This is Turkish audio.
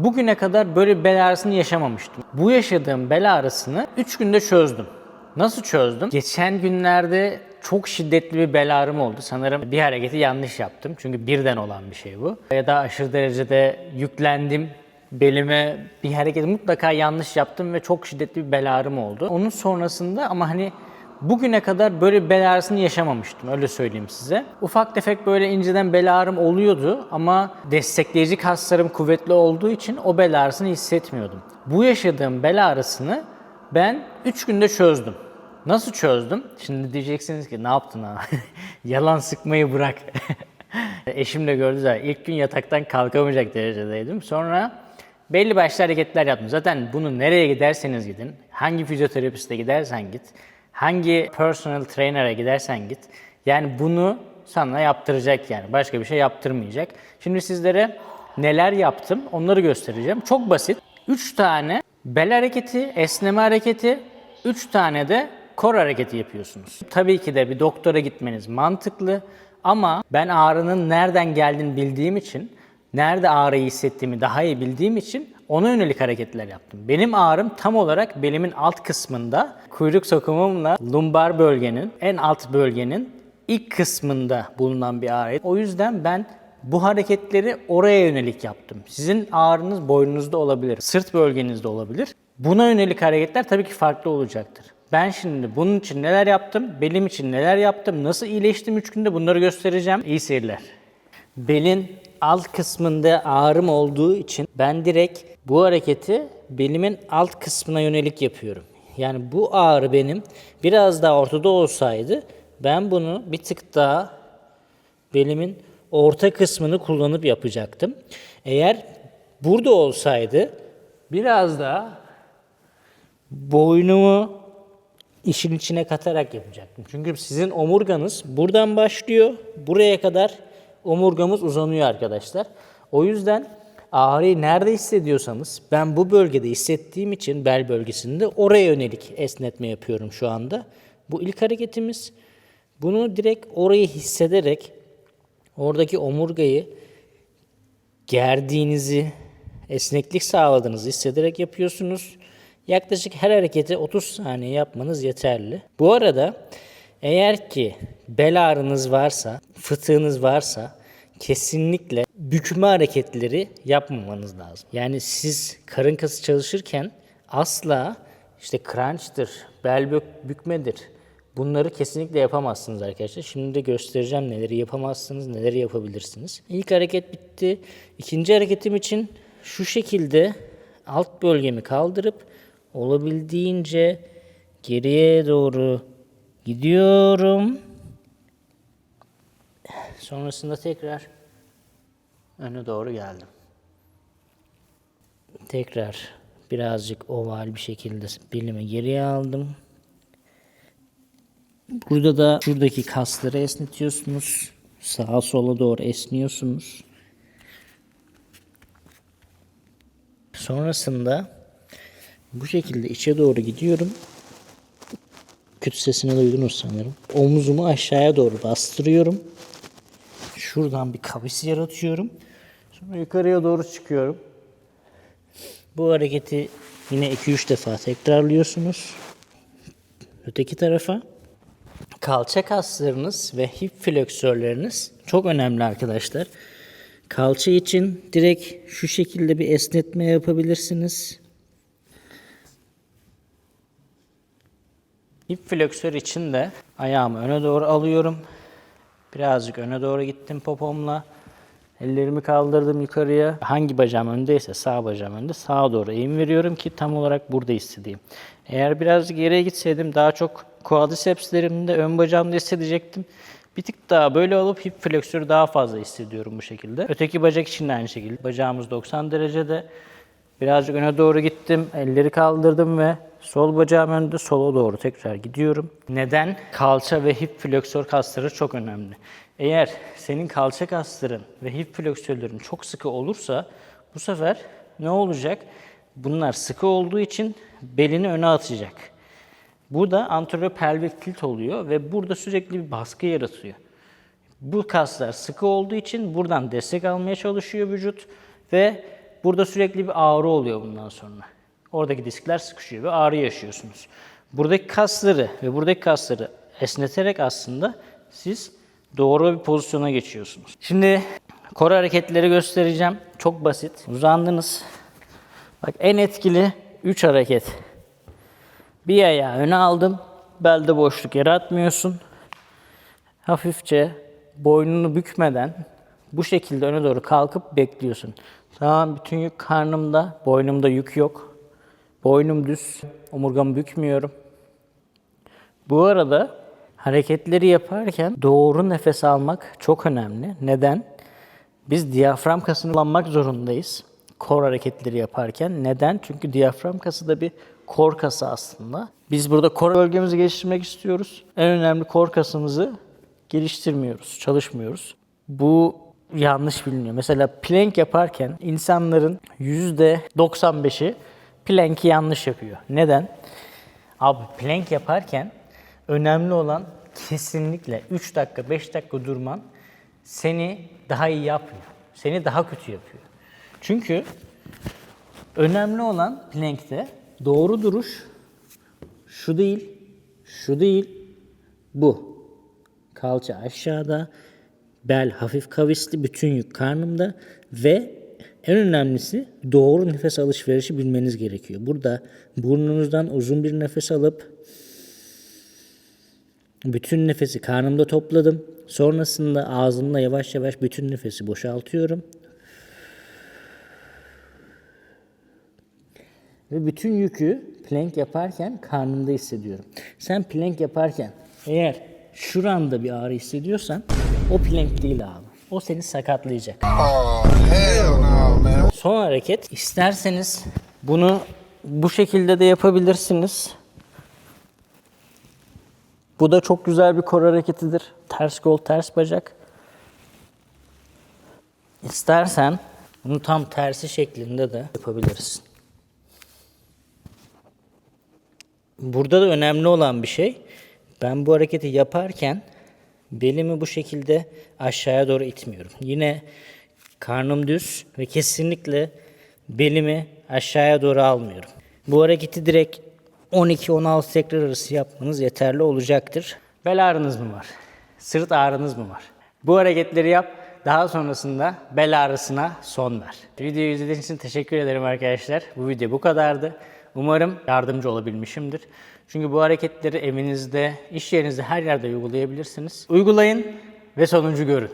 Bugüne kadar böyle bir bel ağrısını yaşamamıştım. Bu yaşadığım bel ağrısını 3 günde çözdüm. Nasıl çözdüm? Geçen günlerde çok şiddetli bir bel ağrım oldu. Sanırım bir hareketi yanlış yaptım. Çünkü birden olan bir şey bu. Ya da aşırı derecede yüklendim. Belime bir hareketi mutlaka yanlış yaptım ve çok şiddetli bir bel ağrım oldu. Onun sonrasında ama bugüne kadar böyle bir bel ağrısını yaşamamıştım, öyle söyleyeyim size. Ufak tefek böyle inceden bel ağrım oluyordu ama destekleyici kaslarım kuvvetli olduğu için o bel ağrısını hissetmiyordum. Bu yaşadığım bel ağrısını ben 3 günde çözdüm. Nasıl çözdüm? Şimdi diyeceksiniz ki ne yaptın ha? Yalan sıkmayı bırak. Eşim de gördü zaten. İlk gün yataktan kalkamayacak derecedeydim. Sonra belli başlı hareketler yaptım. Zaten bunu nereye giderseniz gidin, hangi fizyoterapiste gidersen git, hangi personal trainer'a gidersen git. Yani bunu sana yaptıracak yani. Başka bir şey yaptırmayacak. Şimdi sizlere neler yaptım onları göstereceğim. Çok basit. 3 tane bel hareketi, esneme hareketi, 3 tane de kor hareketi yapıyorsunuz. Tabii ki de bir doktora gitmeniz mantıklı ama ben ağrının nereden geldiğini bildiğim için, nerede ağrıyı hissettiğimi daha iyi bildiğim için ona yönelik hareketler yaptım. Benim ağrım tam olarak belimin alt kısmında, kuyruk sokumumla lumbar bölgenin, en alt bölgenin ilk kısmında bulunan bir ağrıydı. O yüzden ben bu hareketleri oraya yönelik yaptım. Sizin ağrınız boynunuzda olabilir, sırt bölgenizde olabilir. Buna yönelik hareketler tabii ki farklı olacaktır. Ben şimdi bunun için neler yaptım, belim için neler yaptım, nasıl iyileştim 3 günde bunları göstereceğim. İyi seyirler. Belin alt kısmında ağrım olduğu için ben direkt bu hareketi belimin alt kısmına yönelik yapıyorum. Yani bu ağrı benim biraz daha ortada olsaydı ben bunu bir tık daha belimin orta kısmını kullanıp yapacaktım. Eğer burada olsaydı biraz daha boynumu işin içine katarak yapacaktım. Çünkü sizin omurganız buradan başlıyor, buraya kadar omurgamız uzanıyor arkadaşlar. O yüzden ağrıyı nerede hissediyorsanız ben bu bölgede hissettiğim için bel bölgesinde oraya yönelik esnetme yapıyorum şu anda. Bu ilk hareketimiz. Bunu direkt orayı hissederek oradaki omurgayı gerdiğinizi, esneklik sağladığınızı hissederek yapıyorsunuz. Yaklaşık her hareketi 30 saniye yapmanız yeterli. Bu arada eğer ki bel ağrınız varsa, fıtığınız varsa kesinlikle bükme hareketleri yapmamanız lazım. Yani siz karın kası çalışırken asla işte crunch'tır, bel bükmedir. Bunları kesinlikle yapamazsınız arkadaşlar. Şimdi de göstereceğim neleri yapamazsınız, neleri yapabilirsiniz. İlk hareket bitti. İkinci hareketim için şu şekilde alt bölgemi kaldırıp olabildiğince geriye doğru gidiyorum. Sonrasında tekrar öne doğru geldim. Tekrar birazcık oval bir şekilde belimi geriye aldım. Burada da şuradaki kasları esnetiyorsunuz. Sağa sola doğru esniyorsunuz. Sonrasında bu şekilde içe doğru gidiyorum. Küt sesini duydunuz sanırım. Omuzumu aşağıya doğru bastırıyorum. Şuradan bir kavis yaratıyorum. Sonra yukarıya doğru çıkıyorum. Bu hareketi yine 2-3 defa tekrarlıyorsunuz. Öteki tarafa. Kalça kaslarınız ve hip fleksörleriniz çok önemli arkadaşlar. Kalça için direkt şu şekilde bir esnetme yapabilirsiniz. Hip fleksör için de ayağımı öne doğru alıyorum. Birazcık öne doğru gittim popomla. Ellerimi kaldırdım yukarıya. Hangi bacağım öndeyse sağ bacağım önde. Sağa doğru eğim veriyorum ki tam olarak burada hissedeyim. Eğer birazcık geriye gitseydim daha çok quadricepslerimde, ön bacağımda hissedecektim. Bir tık daha böyle alıp hip fleksörü daha fazla hissediyorum bu şekilde. Öteki bacak için de aynı şekilde. Bacağımız 90 derecede. Birazcık öne doğru gittim. Elleri kaldırdım ve sol bacağım önde, sola doğru tekrar gidiyorum. Neden? Kalça ve hip fleksör kasları çok önemli. Eğer senin kalça kasların ve hip fleksörlerin çok sıkı olursa bu sefer ne olacak? Bunlar sıkı olduğu için belini öne atacak. Bu da anterior pelvik tilt oluyor ve burada sürekli bir baskı yaratıyor. Bu kaslar sıkı olduğu için buradan destek almaya çalışıyor vücut ve burada sürekli bir ağrı oluyor bundan sonra. Oradaki diskler sıkışıyor ve ağrı yaşıyorsunuz. Buradaki kasları ve buradaki kasları esneterek aslında siz doğru bir pozisyona geçiyorsunuz. Şimdi kor hareketleri göstereceğim. Çok basit. Uzandınız. Bak en etkili 3 hareket. Bir ayağı öne aldım. Belde boşluk yaratmıyorsun. Hafifçe boynunu bükmeden bu şekilde öne doğru kalkıp bekliyorsun. Tamam, bütün yük karnımda, boynumda yük yok. Boynum düz, omurgamı bükmüyorum. Bu arada hareketleri yaparken doğru nefes almak çok önemli. Neden? Biz diyafram kasını kullanmak zorundayız kor hareketleri yaparken. Neden? Çünkü diyafram kası da bir kor kası aslında. Biz burada kor bölgemizi geliştirmek istiyoruz. En önemli kor kasımızı geliştirmiyoruz, çalışmıyoruz. Bu yanlış biliniyor. Mesela plank yaparken insanların %95'i plank'i yanlış yapıyor. Neden? Abi plank yaparken önemli olan kesinlikle 3 dakika, 5 dakika durman seni daha iyi yapmıyor. Seni daha kötü yapıyor. Çünkü önemli olan plank'te doğru duruş şu değil, şu değil, bu. Kalça aşağıda, bel hafif kavisli, bütün yük karnımda ve en önemlisi doğru nefes alışverişi bilmeniz gerekiyor. Burada burnunuzdan uzun bir nefes alıp bütün nefesi karnımda topladım. Sonrasında ağzımla yavaş yavaş bütün nefesi boşaltıyorum. Ve bütün yükü plank yaparken karnımda hissediyorum. Sen plank yaparken eğer şuranda bir ağrı hissediyorsan o plank değil abi. O seni sakatlayacak. Son hareket. İsterseniz bunu bu şekilde de yapabilirsiniz. Bu da çok güzel bir kor hareketidir. Ters kol, ters bacak. İstersen bunu tam tersi şeklinde de yapabilirsin. Burada da önemli olan bir şey, ben bu hareketi yaparken belimi bu şekilde aşağıya doğru itmiyorum. Yine karnım düz ve kesinlikle belimi aşağıya doğru almıyorum. Bu hareketi direkt 12-16 tekrar arası yapmanız yeterli olacaktır. Bel ağrınız mı var? Sırt ağrınız mı var? Bu hareketleri yap. Daha sonrasında bel ağrısına son ver. Videoyu izlediğiniz için teşekkür ederim arkadaşlar. Bu video bu kadardı. Umarım yardımcı olabilmişimdir. Çünkü bu hareketleri evinizde, iş yerinizde her yerde uygulayabilirsiniz. Uygulayın ve sonucu görün.